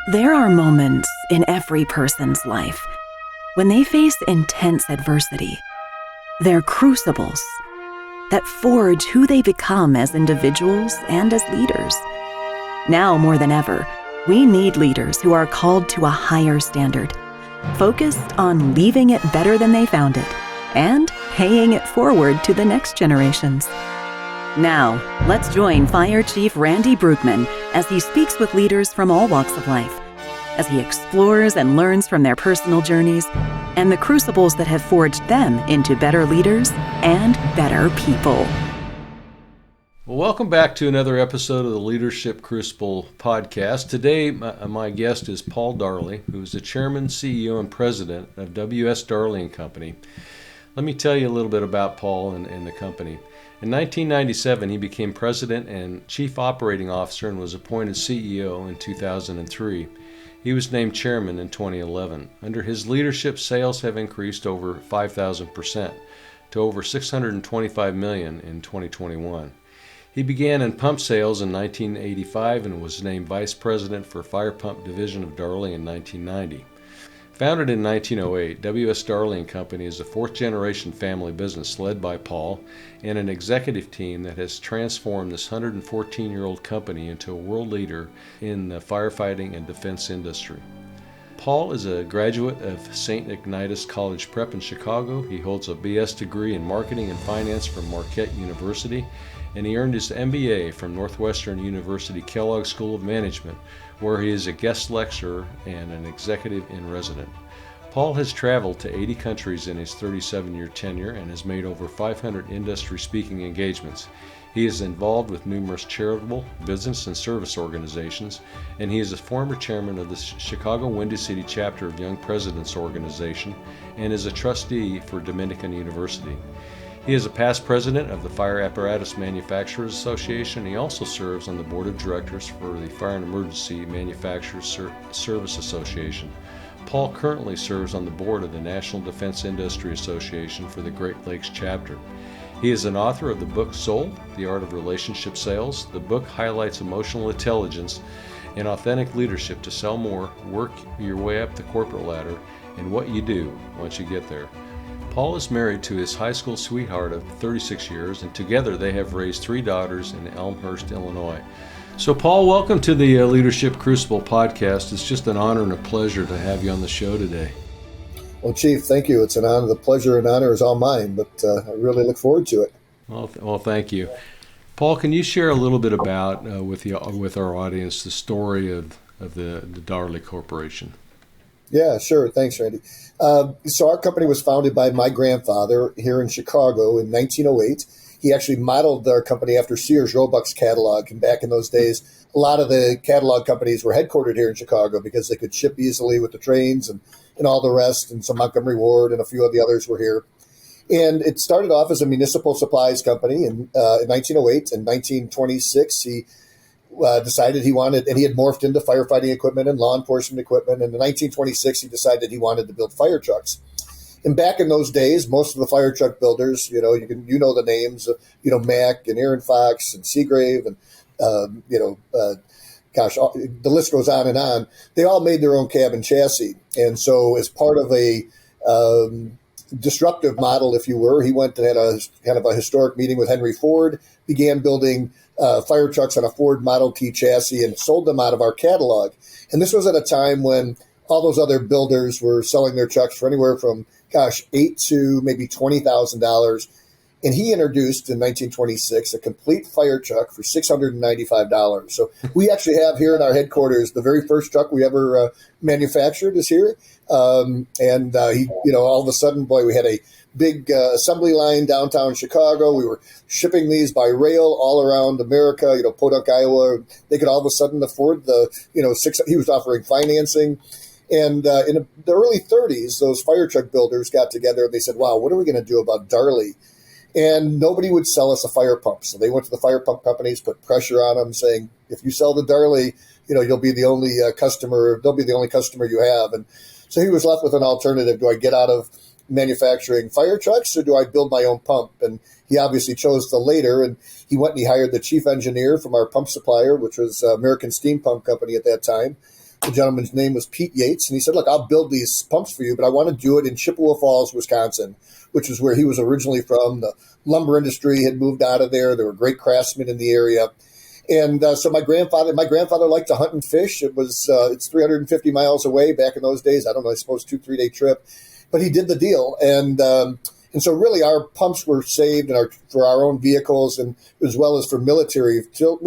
There are moments in every person's life when they face intense adversity. They're crucibles that forge who they become as individuals and as leaders. Now more than ever, we need leaders who are called to a higher standard, focused on leaving it better than they found it, and paying it forward to the next generations. Now, let's join Fire Chief Randy Brugman as he speaks with leaders from all walks of life, as he explores and learns from their personal journeys and the crucibles that have forged them into better leaders and better people. Well, welcome back to another episode of the Leadership Crucible podcast. Today, my guest is Paul Darley, who is the chairman, CEO, and president of W.S. Darley & Company. Let me tell you a little bit about Paul and the company. In 1997, he became president and chief operating officer and was appointed CEO in 2003. He was named chairman in 2011. Under his leadership, sales have increased over 5,000% to over $625 million in 2021. He began in pump sales in 1985 and was named vice president for Fire Pump Division of Darley in 1990. Founded in 1908, W.S. Darley & Company is a fourth-generation family business led by Paul and an executive team that has transformed this 114-year-old company into a world leader in the firefighting and defense industry. Paul is a graduate of St. Ignatius College Prep in Chicago. He holds a BS degree in marketing and finance from Marquette University, and he earned his MBA from Northwestern University Kellogg School of Management, where he is a guest lecturer and an executive in residence. Paul has traveled to 80 countries in his 37-year tenure and has made over 500 industry speaking engagements. He is involved with numerous charitable, business, and service organizations, and he is a former chairman of the Chicago Windy City chapter of Young Presidents Organization and is a trustee for Dominican University. He is a past president of the Fire Apparatus Manufacturers Association. He also serves on the board of directors for the Fire and Emergency Manufacturers Service Association. Paul currently serves on the board of the National Defense Industry Association for the Great Lakes chapter. He is an author of the book Sold, The Art of Relationship Sales. The book highlights emotional intelligence and authentic leadership to sell more, work your way up the corporate ladder, and what you do once you get there. Paul is married to his high school sweetheart of 36 years, and together they have raised 3 daughters in Elmhurst, Illinois. So Paul, welcome to the Leadership Crucible podcast. It's just an honor and a pleasure to have you on the show today. Well, Chief, thank you. It's an honor. The pleasure and honor is all mine, but I really look forward to it. Well, thank you. Paul, can you share a little bit about, with our audience, the story of the Darley Corporation? Yeah, sure. Thanks, Randy. So our company was founded by my grandfather here in Chicago in 1908. He actually modeled our company after Sears Roebuck's catalog. And back in those days, a lot of the catalog companies were headquartered here in Chicago because they could ship easily with the trains and all the rest. And so Montgomery Ward and a few of the others were here. And it started off as a municipal supplies company in 1908. In 1926, he decided he wanted, and he had morphed into firefighting equipment and law enforcement equipment. And in 1926, he decided he wanted to build fire trucks. And back in those days, most of the fire truck builders, you know the names, Mack and Aaron Fox and Seagrave and, the list goes on and on. They all made their own cab and chassis. And so as part of a disruptive model, if you were, he went and had a kind of a historic meeting with Henry Ford, began building fire trucks on a Ford Model T chassis and sold them out of our catalog. And this was at a time when all those other builders were selling their trucks for anywhere from, $8,000 to maybe $20,000. And he introduced in 1926 a complete fire truck for $695. So we actually have here in our headquarters, the very first truck we ever manufactured is here. All of a sudden, boy, we had a big assembly line downtown Chicago. We were shipping these by rail all around America, Podunk, Iowa. They could all of a sudden afford he was offering financing. And in the early 30s, those fire truck builders got together and they said, wow, what are we going to do about Darley? And nobody would sell us a fire pump. So they went to the fire pump companies, put pressure on them saying, if you sell the Darley, you'll be the only customer, they'll be the only customer you have. And so he was left with an alternative. Do I get out of manufacturing fire trucks or do I build my own pump? And he obviously chose the later, and he went and he hired the chief engineer from our pump supplier, which was American Steam Pump Company at that time. The gentleman's name was Pete Yates, and he said, look, I'll build these pumps for you, but I want to do it in Chippewa Falls, Wisconsin, which is where he was originally from. The lumber industry had moved out of there. There were great craftsmen in the area. And so my grandfather liked to hunt and fish. It's 350 miles away back in those days. I don't know, I suppose 2-3 day trip, but he did the deal. And so really our pumps were saved for our own vehicles and as well as for military till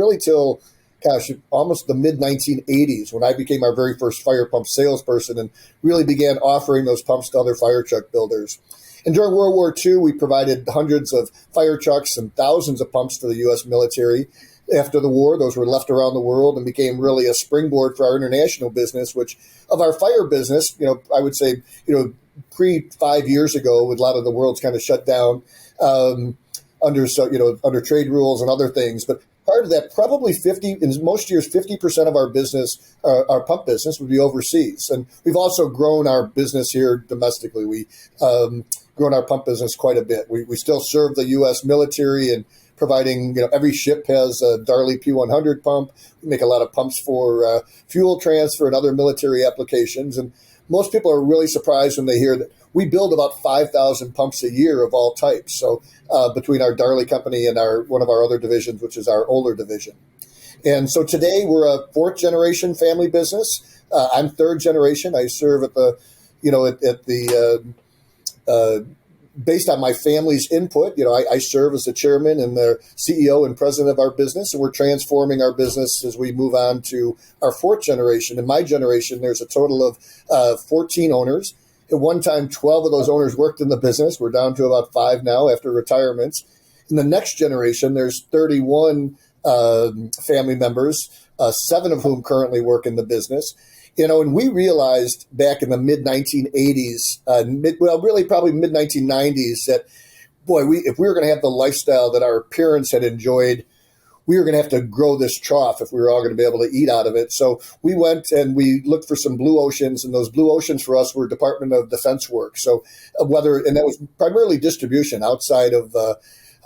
almost the mid 1980s when I became our very first fire pump salesperson and really began offering those pumps to other fire truck builders. And during World War II, we provided hundreds of fire trucks and thousands of pumps to the U.S. military. After the war, those were left around the world and became really a springboard for our international business, which of our fire business, I would say, pre 5 years ago, with a lot of the world's kind of shut down under trade rules and other things. But prior to that, probably in most years, 50% of our business, our pump business, would be overseas. And we've also grown our business here domestically. We've grown our pump business quite a bit. We still serve the U.S. military and providing, every ship has a Darley P100 pump. We make a lot of pumps for fuel transfer and other military applications. And most people are really surprised when they hear that we build about 5,000 pumps a year of all types. So between our Darley company and one of our other divisions, which is our older division. And so today we're a 4th generation family business. I'm 3rd generation. I serve at the, based on my family's input, I serve as the chairman and the CEO and president of our business, and we're transforming our business as we move on to our 4th generation. In my generation, there's a total of 14 owners. At one time, 12 of those owners worked in the business. We're down to about 5 now after retirements. In the next generation, there's 31 family members, 7 of whom currently work in the business. And we realized back in the mid-1980s, probably mid-1990s, that, if we were going to have the lifestyle that our parents had enjoyed, we were going to have to grow this trough if we were all going to be able to eat out of it. So we went and we looked for some blue oceans, and those blue oceans for us were Department of Defense work. So and that was primarily distribution outside of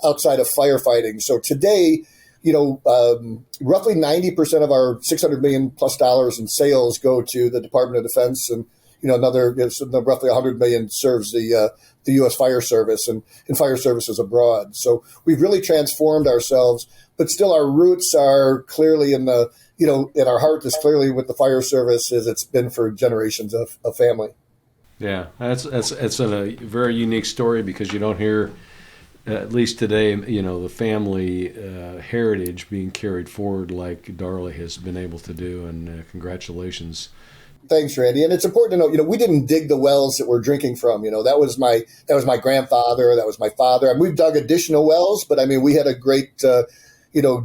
firefighting. So today, roughly 90% of our $600 million plus in sales go to the Department of Defense, and another roughly $100 million serves the U.S. Fire Service and fire services abroad. So we've really transformed ourselves, but still our roots are clearly in our heart is clearly with the fire service as it's been for generations of family. Yeah, that's a very unique story because you don't hear. At least today, the family heritage being carried forward like Darley has been able to do, and congratulations. Thanks, Randy. And it's important to know, we didn't dig the wells that we're drinking from. That was my grandfather, that was my father. I mean, we've dug additional wells, but we had a great,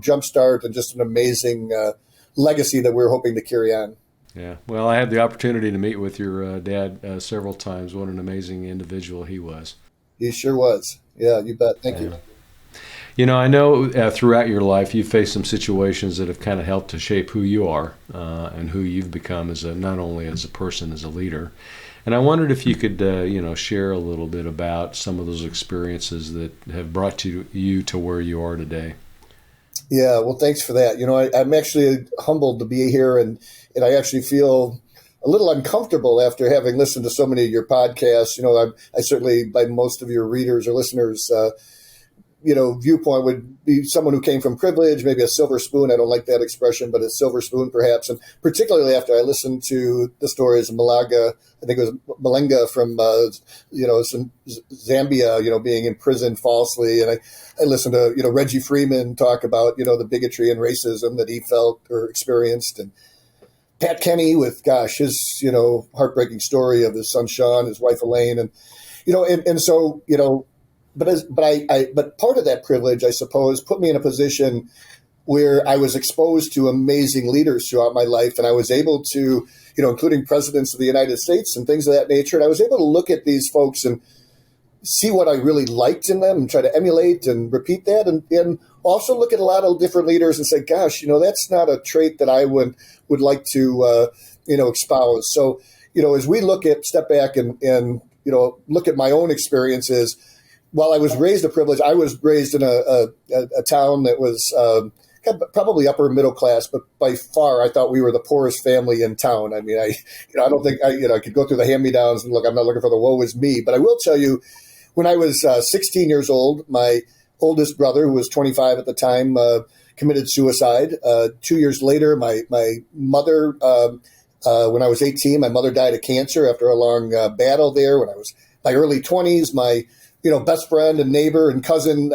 jump start and just an amazing legacy that we're hoping to carry on. Yeah. Well, I had the opportunity to meet with your dad several times. What an amazing individual he was. He sure was. Yeah, you bet. Thank you. I know throughout your life you've faced some situations that have kind of helped to shape who you are and who you've become as not only as a person, as a leader. And I wondered if you could, share a little bit about some of those experiences that have brought you to where you are today. Yeah, well, thanks for that. I'm actually humbled to be here, and I actually feel a little uncomfortable after having listened to so many of your podcasts. I certainly, by most of your readers or listeners, viewpoint would be someone who came from privilege, maybe a silver spoon. I don't like that expression, but a silver spoon perhaps. And particularly after I listened to the stories of Malenga from, Zambia, being imprisoned falsely. And I listened to, Reggie Freeman talk about, the bigotry and racism that he felt or experienced. And Pat Kenny with, his, heartbreaking story of his son, Sean, his wife, Elaine. And, so, but part of that privilege, I suppose, put me in a position where I was exposed to amazing leaders throughout my life. And I was able to, including presidents of the United States and things of that nature. And I was able to look at these folks and see what I really liked in them and try to emulate and repeat that. And also look at a lot of different leaders and say, gosh, that's not a trait that I would like to, espouse. So, as we step back and look at my own experiences, while I was raised a privilege, I was raised in a town that was probably upper middle class, but by far I thought we were the poorest family in town. I mean, I don't think I could go through the hand-me-downs and look. I'm not looking for the woe is me, but I will tell you, when I was 16 years old, my oldest brother, who was 25 at the time, committed suicide. 2 years later, my mother, when I was 18, my mother died of cancer after a long battle there. When I was my early 20s, my best friend and neighbor and cousin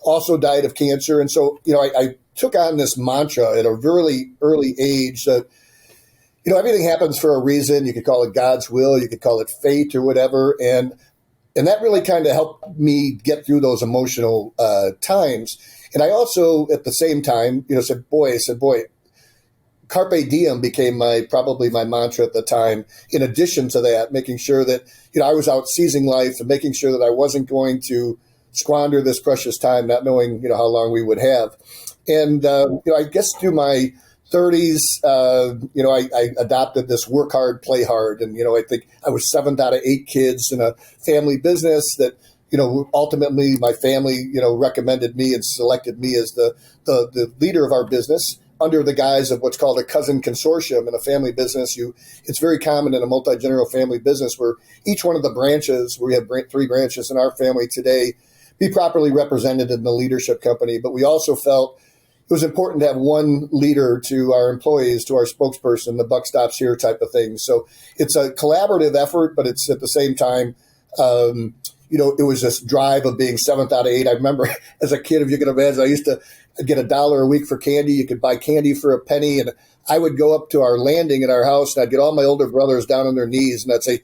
also died of cancer. And so, I took on this mantra at a really early age that, everything happens for a reason. You could call it God's will, you could call it fate or whatever. And that really kind of helped me get through those emotional times. And I also, at the same time, said, boy, carpe diem became probably my mantra at the time. In addition to that, making sure that, I was out seizing life and making sure that I wasn't going to squander this precious time, not knowing, how long we would have. And, I guess through my 30s, I adopted this work hard, play hard. And, I think I was 7th out of 8 kids in a family business that, ultimately my family, recommended me and selected me as the leader of our business under the guise of what's called a cousin consortium. In a family business, it's very common in a multi-general family business where each one of the branches, we have 3 branches in our family today, be properly represented in the leadership company. But we also felt it was important to have one leader to our employees, to our spokesperson, the buck stops here type of thing. So it's a collaborative effort, but it's at the same time, it was this drive of being 7th out of 8. I remember as a kid, if you can imagine, I used to get $1 a week for candy. You could buy candy for a penny. And I would go up to our landing at our house and I'd get all my older brothers down on their knees and I'd say,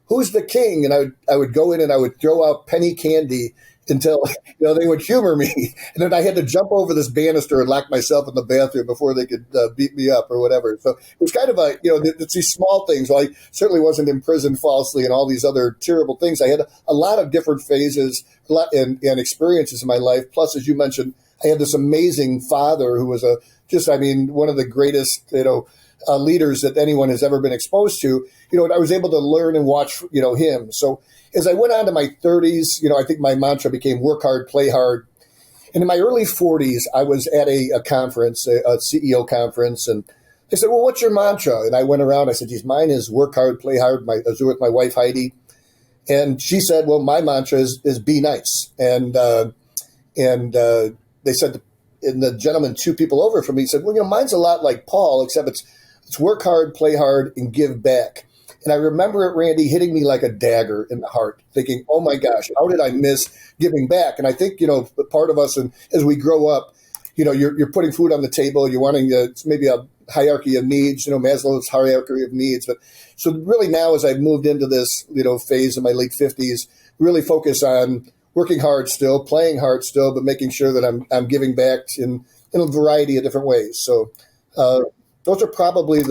"Who's the king?" And I would go in and I would throw out penny candy until, they would humor me. And then I had to jump over this banister and lock myself in the bathroom before they could beat me up or whatever. So it was kind of it's these small things. Well, I certainly wasn't imprisoned falsely and all these other terrible things. I had a lot of different phases and experiences in my life. Plus, as you mentioned, I had this amazing father who was one of the greatest, leaders that anyone has ever been exposed to. And I was able to learn and watch, him. So as I went on to my 30s, I think my mantra became work hard, play hard. And in my early 40s, I was at a conference, a CEO conference, and they said, "Well, what's your mantra?" And I went around, I said, "Geez, mine is work hard, play hard." I was with my wife, Heidi. And she said, "Well, my mantra is be nice." And they said, and the gentleman 2 people over from me said, "Well, mine's a lot like Paul, except it's work hard, play hard, and give back." And I remember it, Randy, hitting me like a dagger in the heart, thinking, oh my gosh, how did I miss giving back? And I think, part of us, and as we grow up, you're putting food on the table, you're wanting it's maybe a hierarchy of needs, Maslow's hierarchy of needs. But so really now, as I've moved into this, phase in my late 50s, really focus on working hard still, playing hard still, but making sure that I'm giving back in a variety of different ways. So those are probably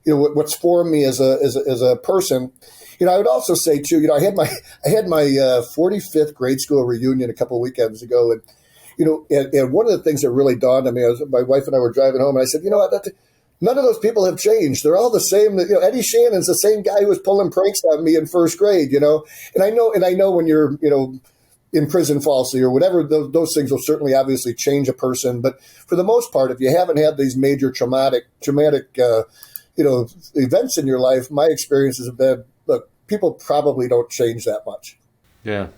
what's formed me as a person. I would also say too, I had my 45th grade school reunion a couple of weekends ago, and and one of the things that really dawned on me, my wife and I were driving home, and I said, none of those people have changed. They're all the same. Eddie Shannon's the same guy who was pulling pranks on me in first grade. And I know when you're in prison falsely or whatever, those things will certainly obviously change a person. But for the most part, if you haven't had these major traumatic events in your life, my experiences have been, look, people probably don't change that much. Yeah.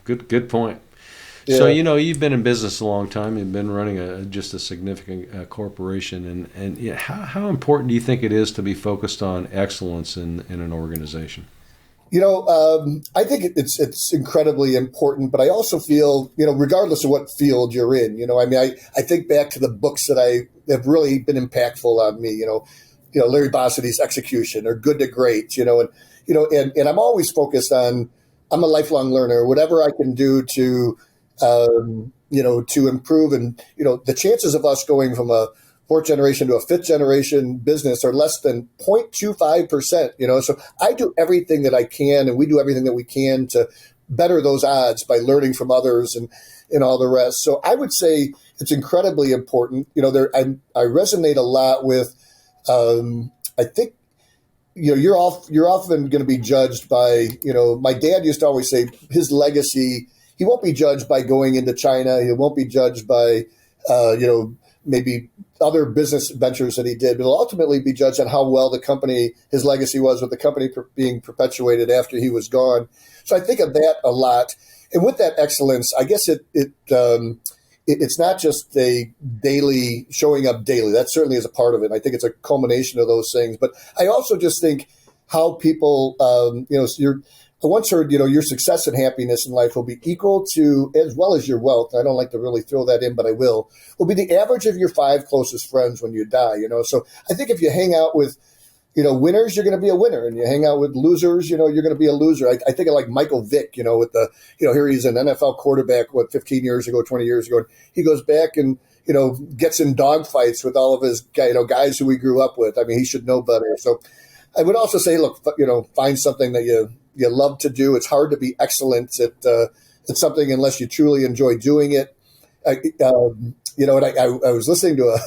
Good point. Yeah. So, you've been in business a long time. You've been running just a significant corporation. And how important do you think it is to be focused on excellence in an organization? I think it's incredibly important, but I also feel, regardless of what field you're in, I think back to the books that have really been impactful on me, Larry Bossidy's Execution or Good to Great, and I'm always focused on, I'm a lifelong learner, whatever I can do to improve. And, the chances of us going from a 4th generation to a 5th generation business are less than 0.25%, so I do everything that I can, and we do everything that we can to better those odds by learning from others and all the rest. So I would say it's incredibly important. I resonate a lot with, I think, you're often going to be judged by, my dad used to always say his legacy, he won't be judged by going into China. He won't be judged by, maybe other business ventures that he did, but it'll ultimately be judged on how well the company, his legacy was with the company being perpetuated after he was gone. So I think of that a lot. And with that excellence, I guess it's not just a daily showing up daily. That certainly is a part of it. I think it's a culmination of those things. But I also just think how people, I once heard, your success and happiness in life will be equal to, as well as your wealth. I don't like to really throw that in, but I will be the average of your 5 closest friends when you die, So I think if you hang out with, winners, you're going to be a winner. And you hang out with losers, you're going to be a loser. I think of like Michael Vick, with the, here he's an NFL quarterback, 15 years ago, 20 years ago. And he goes back and, gets in dogfights with all of his, guys who he grew up with. I mean, he should know better. So I would also say, look, find something that you love to do. It's hard to be excellent at something unless you truly enjoy doing it. I was listening to a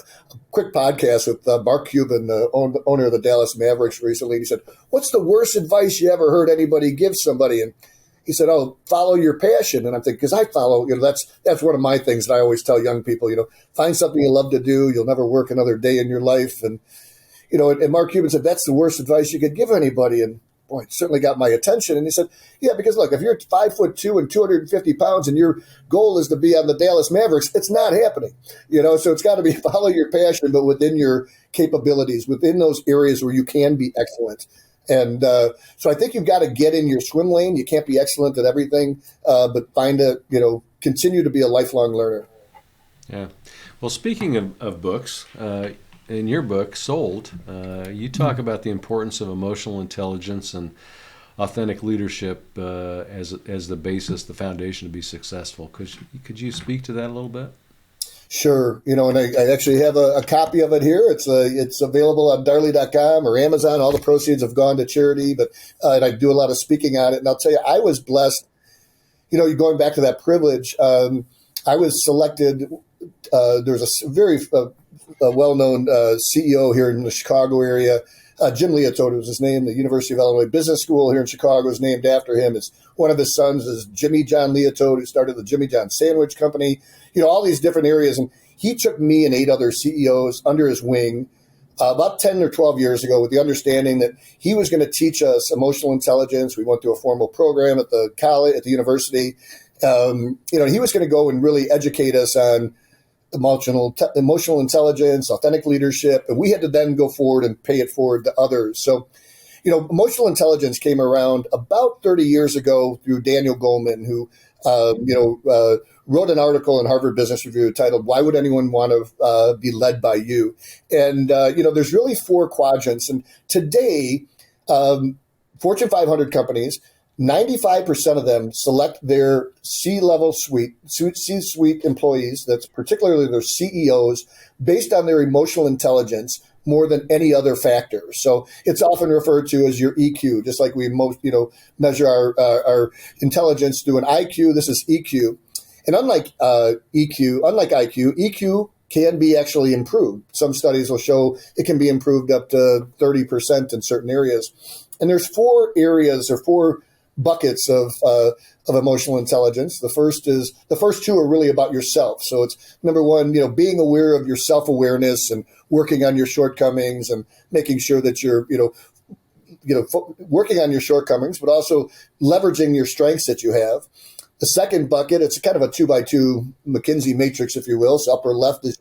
quick podcast with Mark Cuban, the owner of the Dallas Mavericks, recently. And he said, "What's the worst advice you ever heard anybody give somebody?" And he said, "Oh, follow your passion." And I'm thinking, because I follow, that's one of my things that I always tell young people. Find something you love to do. You'll never work another day in your life. And and Mark Cuban said, "That's the worst advice you could give anybody." And boy, it certainly got my attention. And he said, "Yeah, because look, if you're 5'2" and 250 pounds and your goal is to be on the Dallas Mavericks, it's not happening. So it's got to be follow your passion, but within your capabilities, within those areas where you can be excellent." And so I think you've got to get in your swim lane. You can't be excellent at everything, but continue to be a lifelong learner. Yeah. Well, speaking of books, in your book, Sold, you talk about the importance of emotional intelligence and authentic leadership as the basis, the foundation to be successful. Could you speak to that a little bit? Sure. And I actually have a copy of it here. It's available on Darley.com or Amazon. All the proceeds have gone to charity, but and I do a lot of speaking on it. And I'll tell you, I was blessed. You're going back to that privilege. I was selected. There was a very well-known CEO here in the Chicago area. Jim Leotote was his name. The University of Illinois Business School here in Chicago is named after him. It's one of his sons is Jimmy John Leotote, who started the Jimmy John Sandwich Company. All these different areas. And he took me and 8 other CEOs under his wing about 10 or 12 years ago with the understanding that he was going to teach us emotional intelligence. We went through a formal program at the college, at the university. He was going to go and really educate us on emotional intelligence, authentic leadership, and we had to then go forward and pay it forward to others. So, emotional intelligence came around about 30 years ago through Daniel Goleman, who, wrote an article in Harvard Business Review titled, "Why Would Anyone Want to Be Led by You?" And, there's really 4 quadrants. And today, Fortune 500 companies, 95% of them select their C-level C-suite employees, that's particularly their CEOs, based on their emotional intelligence more than any other factor. So it's often referred to as your EQ, just like we measure our intelligence through an IQ. This is EQ. And unlike IQ, EQ can be actually improved. Some studies will show it can be improved up to 30% in certain areas. And there's 4 areas or 4 buckets of emotional intelligence. The first 2 are really about yourself. So it's number 1, being aware of your self-awareness and working on your shortcomings and making sure that you're, working on your shortcomings, but also leveraging your strengths that you have. The second bucket, it's kind of a 2x2 McKinsey matrix, if you will. So upper left is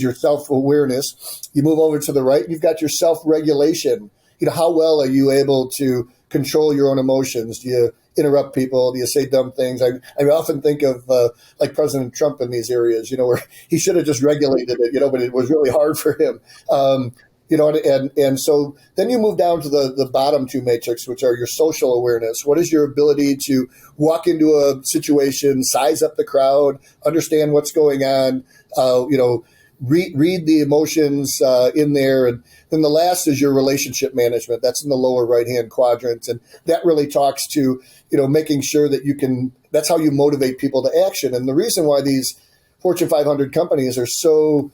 your self-awareness. You move over to the right, you've got your self-regulation. How well are you able to control your own emotions? Do you interrupt people? Do you say dumb things? I often think of like President Trump in these areas, where he should have just regulated it, but it was really hard for him. And so then you move down to the bottom 2 matrix, which are your social awareness. What is your ability to walk into a situation, size up the crowd, understand what's going on, read the emotions in there. And then the last is your relationship management. That's in the lower right-hand quadrant. And that really talks to, making sure that that's how you motivate people to action. And the reason why these Fortune 500 companies are so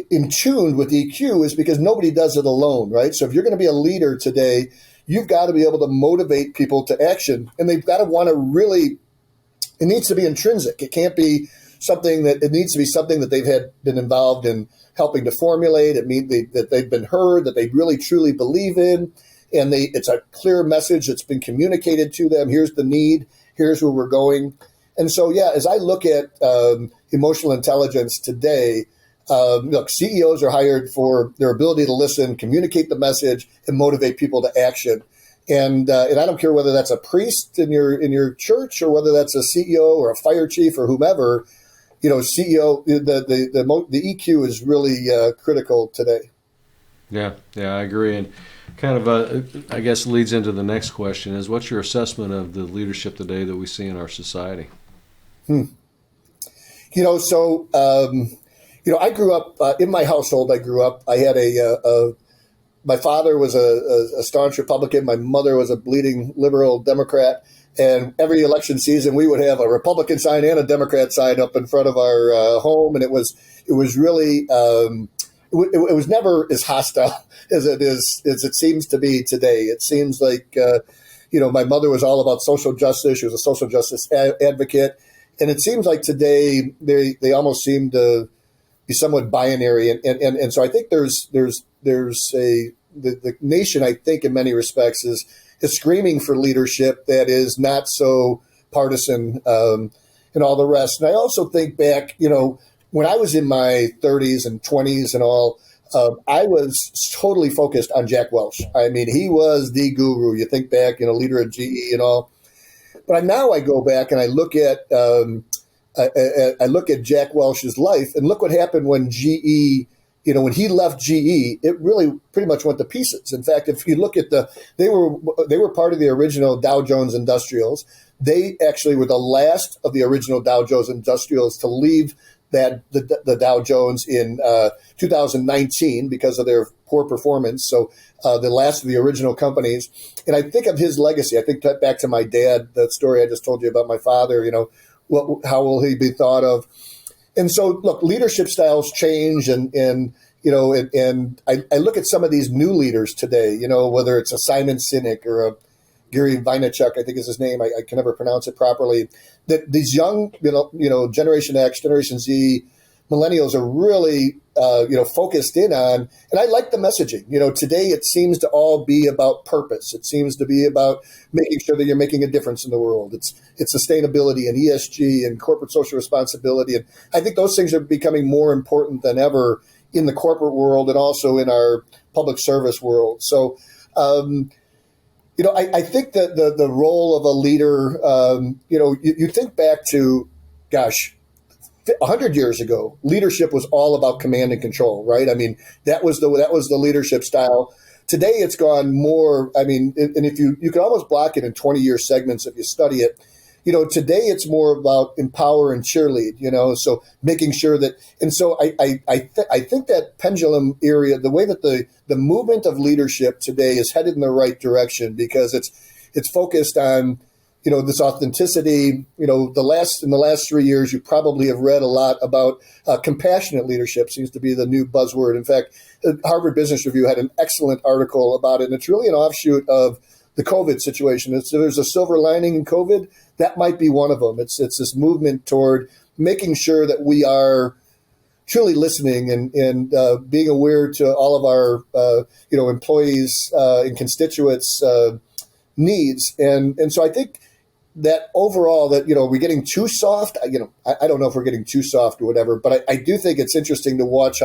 in tune with EQ is because nobody does it alone, right? So if you're going to be a leader today, you've got to be able to motivate people to action, and they've got to want to really, it needs to be intrinsic. It can't be something that it needs to be something that they've been involved in helping to formulate. It means that they've been heard, that they really truly believe in, and it's a clear message that's been communicated to them. Here's the need. Here's where we're going. And so, yeah, as I look at emotional intelligence today, look, CEOs are hired for their ability to listen, communicate the message, and motivate people to action. And I don't care whether that's a priest in your church or whether that's a CEO or a fire chief or whomever. CEO, the EQ is really critical today. Yeah, I agree. And kind of, I guess, leads into the next question is, what's your assessment of the leadership today that we see in our society? I grew up in my household. I had my father was a staunch Republican. My mother was a bleeding liberal Democrat. And every election season, we would have a Republican sign and a Democrat sign up in front of our home, and it was really it was never as hostile as it seems to be today. It seems like my mother was all about social justice. She was a social justice advocate, and it seems like today they almost seem to be somewhat binary. And so I think the nation, I think, in many respects is screaming for leadership that is not so partisan and all the rest. And I also think back, when I was in my 30s and 20s and all, I was totally focused on Jack Welch. I mean, he was the guru. You think back, leader of GE and all. But now I go back and I look at Jack Welch's life and look what happened when GE. When he left GE, it really pretty much went to pieces. In fact, if you look at they were part of the original Dow Jones Industrials. They actually were the last of the original Dow Jones Industrials to leave the Dow Jones in 2019 because of their poor performance. So the last of the original companies. And I think of his legacy. I think back to my dad, that story I just told you about my father. How will he be thought of? And so, look, leadership styles change, and I look at some of these new leaders today, whether it's a Simon Sinek or a Gary Vaynerchuk, I think is his name. I can never pronounce it properly. That these young, Generation X, Generation Z, millennials are really, focused in on, and I like the messaging. Today it seems to all be about purpose. It seems to be about making sure that you're making a difference in the world. It's sustainability and ESG and corporate social responsibility. And I think those things are becoming more important than ever in the corporate world and also in our public service world. So, I think that the role of a leader, you think back to, 100 years ago, leadership was all about command and control, right? I mean, that was the leadership style. Today, it's gone more. I mean, and if you can almost block it in 20-year segments if you study it. Today it's more about empower and cheerlead. So making sure that, and so I think that pendulum area, the way that the movement of leadership today is headed in the right direction because it's focused on. This authenticity, in the last 3 years, you probably have read a lot about compassionate leadership seems to be the new buzzword. In fact, Harvard Business Review had an excellent article about it, and it's really an offshoot of the COVID situation. There's a silver lining in COVID. That might be one of them. It's this movement toward making sure that we are truly listening and being aware to all of our, employees and constituents' needs. And so I think that overall that, we're getting too soft. I don't know if we're getting too soft or whatever, but I do think it's interesting to watch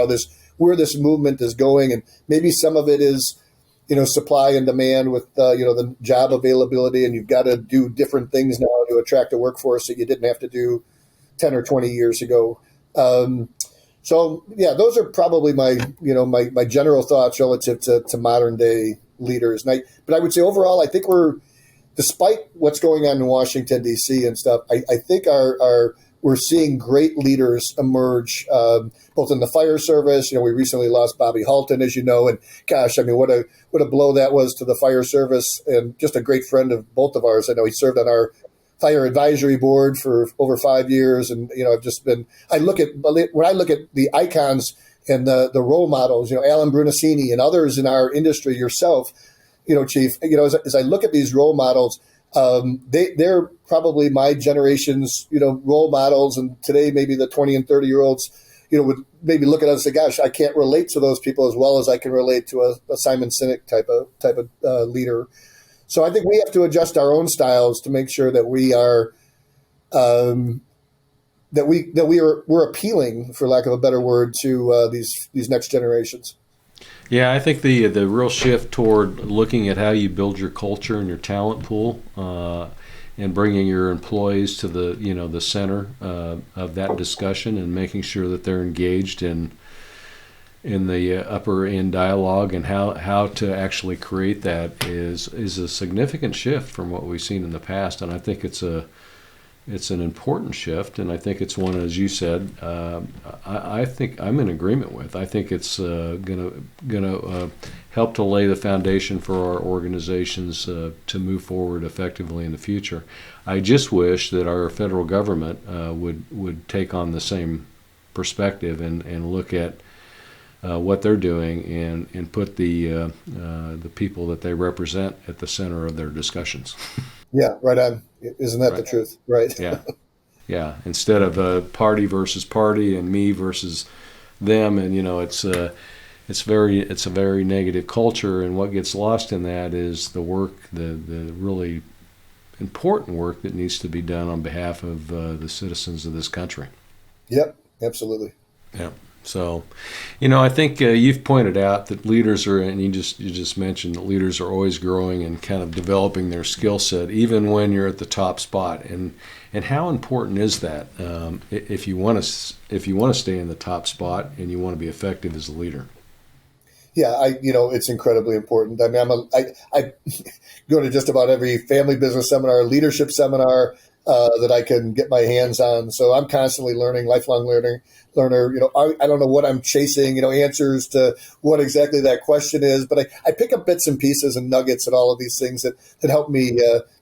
where this movement is going. And maybe some of it is, supply and demand with, the job availability, and you've got to do different things now to attract a workforce that you didn't have to do 10 or 20 years ago. So yeah, those are probably my general thoughts relative to modern day leaders. But I would say overall, I think despite what's going on in Washington, D.C. and stuff, I think we're seeing great leaders emerge, both in the fire service. We recently lost Bobby Halton, as you know, and gosh, I mean, what a blow that was to the fire service, and just a great friend of both of ours. I know he served on our fire advisory board for over 5 years, and when I look at the icons and the role models, Alan Brunacini and others in our industry, yourself. Chief, as I look at these role models, They're probably my generation's, role models. And today, maybe the 20 and 30-year-olds, would maybe look at us and say, gosh, I can't relate to those people as well as I can relate to a Simon Sinek type of leader. So I think we have to adjust our own styles to make sure that we are, we're appealing, for lack of a better word, to these next generations. Yeah, I think the real shift toward looking at how you build your culture and your talent pool, and bringing your employees to the center of that discussion, and making sure that they're engaged in the upper end dialogue, and how to actually create that is a significant shift from what we've seen in the past. And I think it's an important shift, and I think it's one, as you said, I think I'm in agreement with. I think it's gonna help to lay the foundation for our organizations to move forward effectively in the future. I just wish that our federal government would take on the same perspective and look at what they're doing and put the people that they represent at the center of their discussions. Yeah, right on. Isn't that the truth? Right. Yeah. Yeah. Instead of party versus party and me versus them, and it's a very negative culture, and what gets lost in that is the work, the really important work that needs to be done on behalf of the citizens of this country. Yep, absolutely. Yeah. So, I think you've pointed out that leaders are, and you just mentioned that leaders are always growing and kind of developing their skill set, even when you're at the top spot. And how important is that if you want to stay in the top spot and you want to be effective as a leader? Yeah, it's incredibly important. I mean, I go to just about every family business seminar, leadership seminar that I can get my hands on. So I'm constantly learning, lifelong learner. I don't know what I'm chasing, answers to what exactly that question is, but I pick up bits and pieces and nuggets and all of these things that help me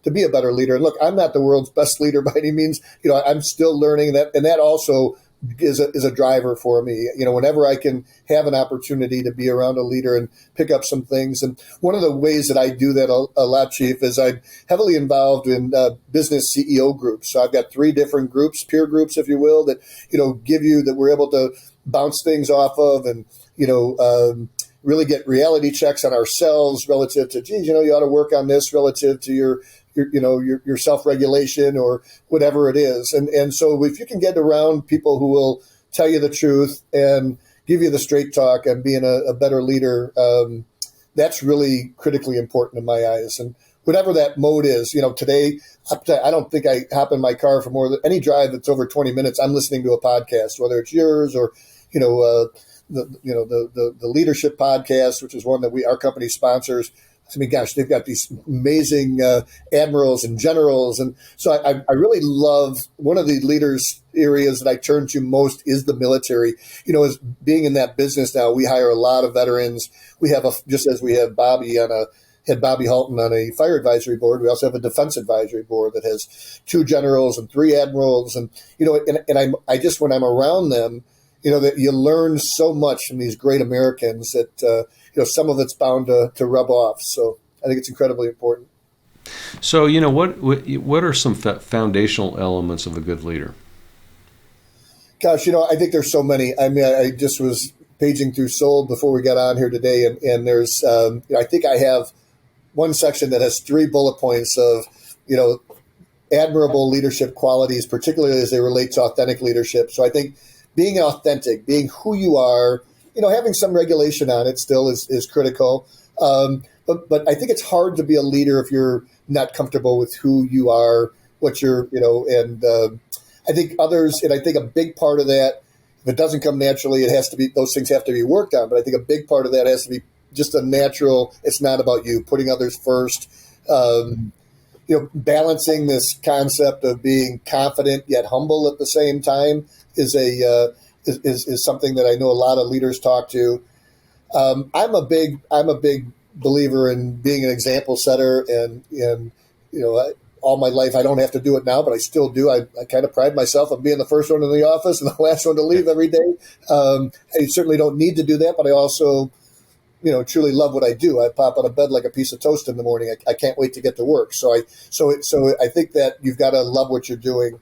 to be a better leader. And look, I'm not the world's best leader by any means. I'm still learning that, and that also is a driver for me. Whenever I can have an opportunity to be around a leader and pick up some things. And one of the ways that I do that a lot, Chief, is I'm heavily involved in business CEO groups. So I've got 3 different groups, peer groups, if you will, that that we're able to bounce things off of, and really get reality checks on ourselves relative to, geez, you ought to work on this relative to your self-regulation or whatever it is. And so if you can get around people who will tell you the truth and give you the straight talk and being a better leader, that's really critically important in my eyes. And whatever that mode is, today, I don't think I hop in my car for more than any drive that's over 20 minutes. I'm listening to a podcast, whether it's yours or, the leadership podcast, which is one that our company sponsors. I mean, gosh, they've got these amazing admirals and generals. And so I really love, one of the leaders areas that I turn to most is the military. As being in that business now, we hire a lot of veterans. We have just as we have Bobby Halton on a fire advisory board, we also have a defense advisory board that has 2 generals and 3 admirals. And, I just, when I'm around them, that you learn so much from these great Americans that, some of it's bound to rub off. So I think it's incredibly important. So, what are some foundational elements of a good leader? Gosh, I think there's so many. I mean, I just was paging through Soul before we got on here today, and there's, I think I have one section that has 3 bullet points of, admirable leadership qualities, particularly as they relate to authentic leadership. So I think being authentic, being who you are, having some regulation on it still is critical. But I think it's hard to be a leader if you're not comfortable with who you are, what you're, and I think I think a big part of that, if it doesn't come naturally, those things have to be worked on. But I think a big part of that has to be just a natural, it's not about you, putting others first. Balancing this concept of being confident yet humble at the same time is something that I know a lot of leaders talk to. I'm a big believer in being an example setter, and all my life I don't have to do it now, but I still do. I kind of pride myself on being the first one in the office and the last one to leave every day. I certainly don't need to do that, but I also truly love what I do. I pop out of bed like a piece of toast in the morning. I can't wait to get to work. So I think that you've got to love what you're doing.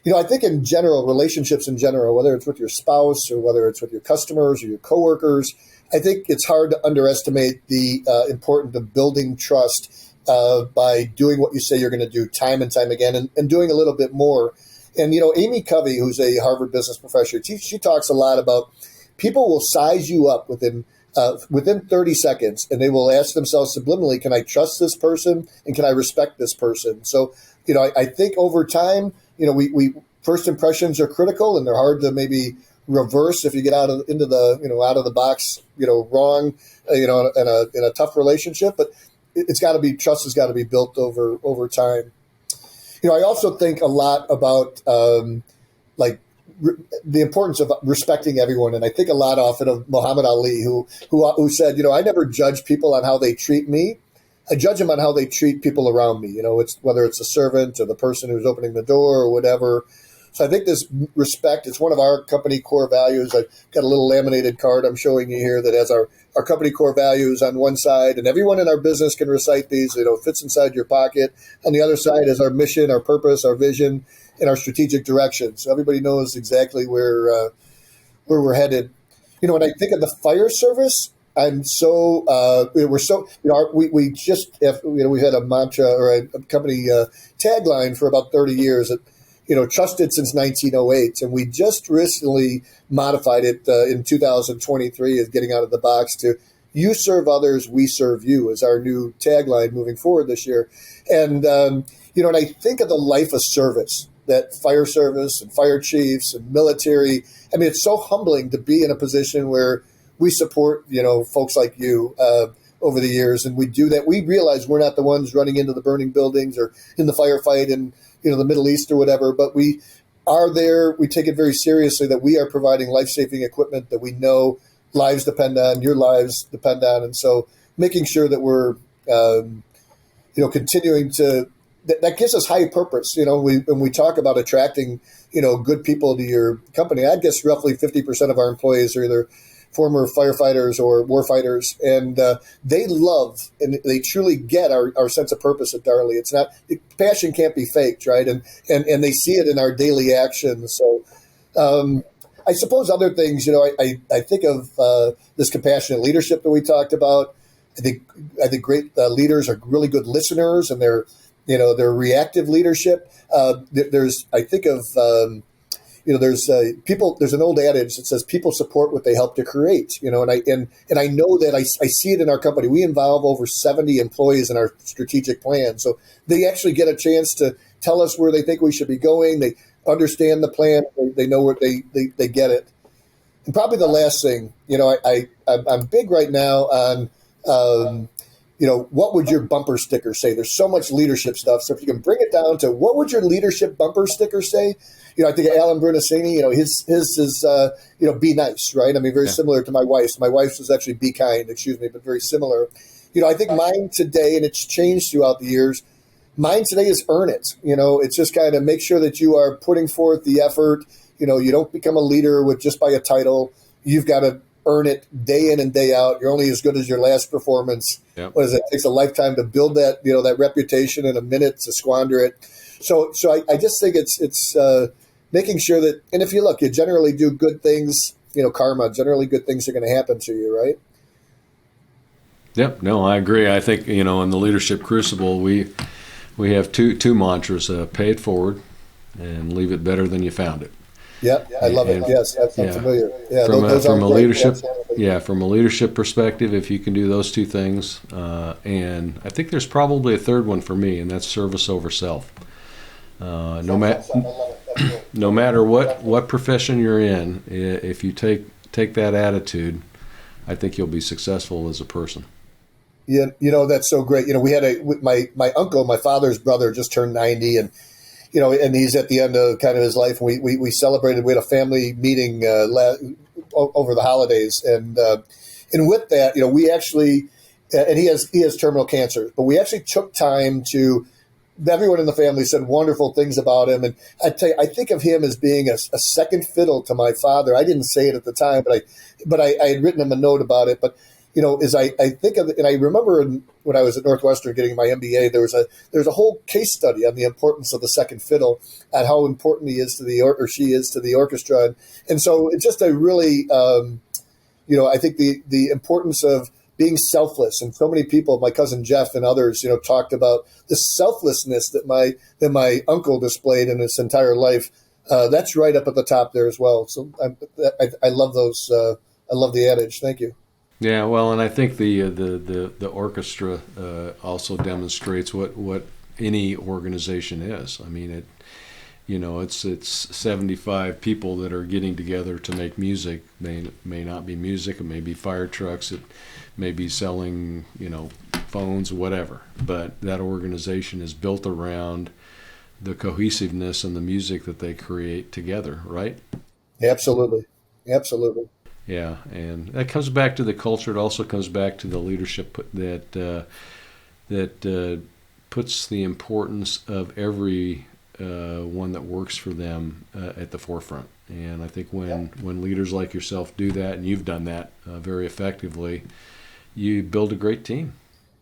I think in general, relationships in general, whether it's with your spouse or whether it's with your customers or your coworkers, I think it's hard to underestimate the importance of building trust by doing what you say you're going to do time and time again, and doing a little bit more. And, Amy Covey, who's a Harvard business professor, she talks a lot about people will size you up within 30 seconds, and they will ask themselves subliminally, can I trust this person and can I respect this person? So, I think over time, we first impressions are critical, and they're hard to maybe reverse if you get out of the box, wrong, in a tough relationship. But it's got to be, trust has got to be built over time. I also think a lot about the importance of respecting everyone, and I think a lot often of Muhammad Ali, who said, I never judge people on how they treat me. I judge them on how they treat people around me. It's whether it's a servant or the person who's opening the door or whatever. So I think this respect, it's one of our company core values. I've got a little laminated card I'm showing you here that has our company core values on one side, and everyone in our business can recite these. It fits inside your pocket. On the other side is our mission, our purpose, our vision, and our strategic direction. So everybody knows exactly where we're headed. When I think of the fire service, I'm so we're so we just have, we've had a mantra or a company tagline for about 30 years that trusted since 1908, and we just recently modified it in 2023 as getting out of the box to "You serve others, we serve you" is our new tagline moving forward this year. And and I think of the life of service that fire service and fire chiefs and military. I mean, it's so humbling to be in a position where we support, folks like you over the years, and we do that. We realize we're not the ones running into the burning buildings or in the firefight in, the Middle East or whatever, but we are there. We take it very seriously that we are providing life-saving equipment that we know lives depend on, your lives depend on. And so making sure that we're, continuing to, that gives us high purpose. When we talk about attracting, good people to your company, I guess roughly 50% of our employees are either former firefighters or warfighters, and they love and they truly get our sense of purpose at Darley. It's not, passion can't be faked, right? And they see it in our daily actions. So I suppose other things, I think of this compassionate leadership that we talked about. I think great leaders are really good listeners, and they're reactive leadership. There's an old adage that says people support what they help to create, and I know that I see it in our company. We involve over 70 employees in our strategic plan. So they actually get a chance to tell us where they think we should be going. They understand the plan. They know where they get it. And probably the last thing, I'm big right now on, what would your bumper sticker say? There's so much leadership stuff. So if you can bring it down to what would your leadership bumper sticker say? I think Alan Brunacini, his is, be nice, right? I mean, very similar to my wife's. My wife's was actually be kind, but very similar. I think mine today, and it's changed throughout the years, mine today is earn it. It's just kind of make sure that you are putting forth the effort. You don't become a leader with just by a title. You've got to earn it day in and day out. You're only as good as your last performance. Yep. What is it? It takes a lifetime to build that, that reputation, and a minute to squander it. So I just think it's making sure that, and if you look, you generally do good things, karma, generally good things are going to happen to you, right? Yep. No, I agree. I think, in the Leadership Crucible, we have two mantras, pay it forward and leave it better than you found it. Yep, I love it. Yes, I'm familiar. Yeah, from a leadership perspective, if you can do those two things, and I think there's probably a third one for me, and that's service over self. No matter what profession you're in, if you take that attitude, I think you'll be successful as a person. Yeah, that's so great. We had my uncle, my father's brother, just turned 90, and and he's at the end of kind of his life. And we celebrated. We had a family meeting over the holidays, and with that, we actually, and he has terminal cancer, but we actually took time to. Everyone in the family said wonderful things about him, and I tell you, I think of him as being a second fiddle to my father. I didn't say it at the time, but I had written him a note about it. But as I think of it, and I remember when I was at Northwestern getting my MBA, there's a whole case study on the importance of the second fiddle and how important he is to or she is to the orchestra. And so it's just a really, I think the importance of being selfless. And so many people, my cousin Jeff and others, talked about the selflessness that my uncle displayed in his entire life. That's right up at the top there as well. So I love those. I love the adage. Thank you. Yeah, well, and I think the orchestra also demonstrates what any organization is. I mean, it's 75 people that are getting together to make music. May not be music. It may be fire trucks. It may be selling, phones, whatever. But that organization is built around the cohesiveness and the music that they create together, right? Absolutely. Yeah, and that comes back to the culture. It also comes back to the leadership that puts the importance of every one that works for them at the forefront. And I think when leaders like yourself do that, and you've done that very effectively, you build a great team.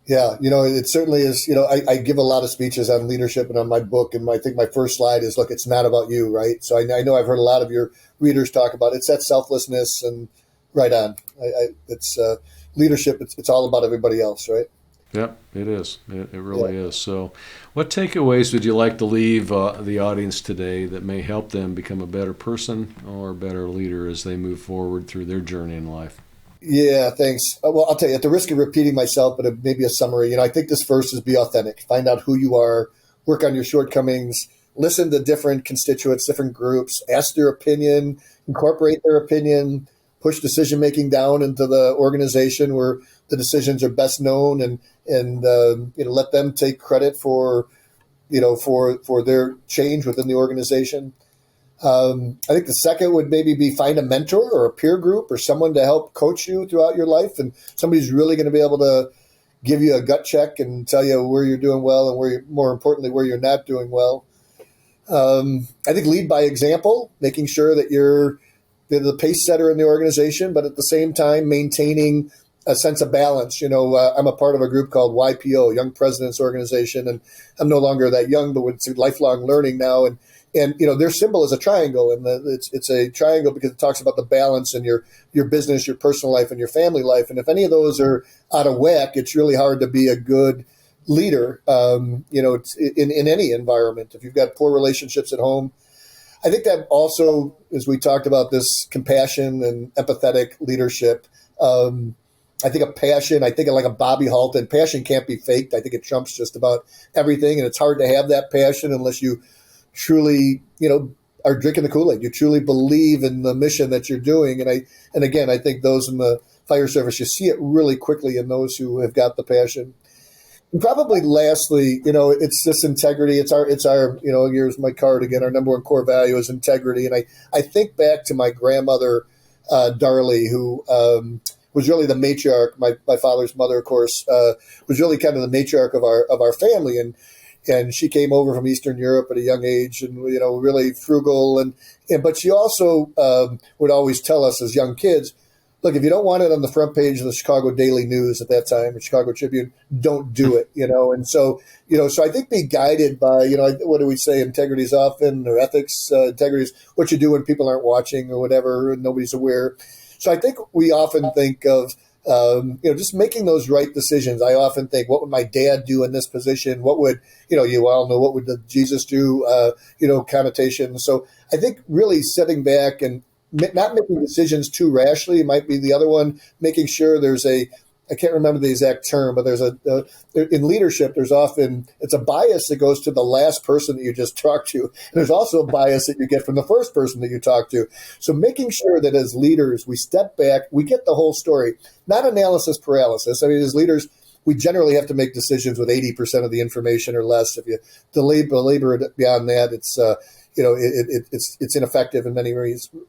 Yeah, it certainly is. I give a lot of speeches on leadership and on my book, and I think my first slide is, look, it's not about you, right? So I know I've heard a lot of your readers talk about it's that selflessness, and right on. It's leadership. It's all about everybody else, right? Yep, it is. It really is. So what takeaways would you like to leave the audience today that may help them become a better person or a better leader as they move forward through their journey in life? Yeah, thanks. Well, I'll tell you, at the risk of repeating myself, but maybe a summary, I think this first is be authentic. Find out who you are, work on your shortcomings, listen to different constituents, different groups, ask their opinion, incorporate their opinion, push decision-making down into the organization where the decisions are best known, and let them take credit for their change within the organization. I think the second would maybe be find a mentor or a peer group or someone to help coach you throughout your life, and somebody's really going to be able to give you a gut check and tell you where you're doing well and more importantly, where you're not doing well. I think lead by example, making sure that you're the pace setter in the organization, but at the same time maintaining a sense of balance. I'm a part of a group called YPO, Young Presidents Organization, and I'm no longer that young, but it's lifelong learning now. And their symbol is a triangle, and it's a triangle because it talks about the balance in your business, your personal life, and your family life. And if any of those are out of whack, it's really hard to be a good leader. In any environment. If you've got poor relationships at home, I think that also, as we talked about this compassion and empathetic leadership. I think I think like a Bobby Halton, passion can't be faked. I think it trumps just about everything, and it's hard to have that passion unless you truly, are drinking the Kool-Aid. You truly believe in the mission that you're doing. And again, I think those in the fire service, you see it really quickly in those who have got the passion. And probably lastly, it's this integrity. It's our, here's my card again. Our number one core value is integrity. And I think back to my grandmother, Darley, who was really the matriarch. My father's mother, of course, was really kind of the matriarch of our family. And she came over from Eastern Europe at a young age, and really frugal. But she also would always tell us as young kids, look, if you don't want it on the front page of the Chicago Daily News at that time, the Chicago Tribune, don't do it. And so I think be guided by what do we say? Integrity is often, or ethics. Integrity is what you do when people aren't watching or whatever, and nobody's aware. So I think we often think of just making those right decisions. I often think, what would my dad do in this position? What would, you all know, what would Jesus do, connotation. So I think really sitting back and not making decisions too rashly might be the other one, making sure there's I can't remember the exact term, but there's in leadership, there's often, it's a bias that goes to the last person that you just talked to. And there's also a bias that you get from the first person that you talked to. So making sure that as leaders, we step back, we get the whole story, not analysis paralysis. I mean, as leaders, we generally have to make decisions with 80% of the information or less. If you belabor it beyond that, it's it's ineffective in many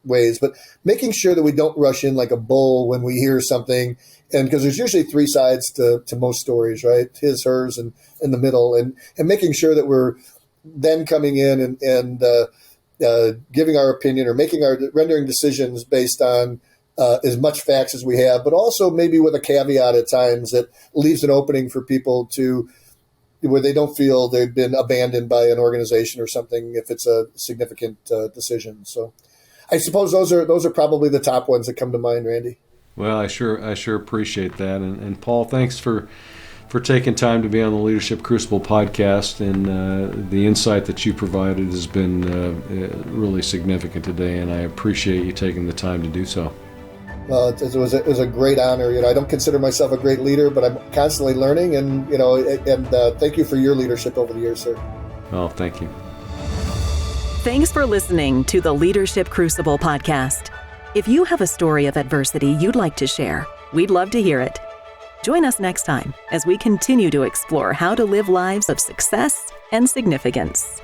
ways. But making sure that we don't rush in like a bull when we hear something, and because there's usually three sides to most stories, right? His, hers, and in the middle, and making sure that we're then coming in and giving our opinion or rendering decisions based on as much facts as we have, but also maybe with a caveat at times that leaves an opening for people to where they don't feel they've been abandoned by an organization or something if it's a significant decision. So I suppose those are probably the top ones that come to mind, Randy. Well, I sure appreciate that. And Paul, thanks for taking time to be on the Leadership Crucible podcast, and the insight that you provided has been really significant today, and I appreciate you taking the time to do so. Well, it was a great honor. I don't consider myself a great leader, but I'm constantly learning, and thank you for your leadership over the years, sir. Well, thank you. Thanks for listening to the Leadership Crucible podcast. If you have a story of adversity you'd like to share, we'd love to hear it. Join us next time as we continue to explore how to live lives of success and significance.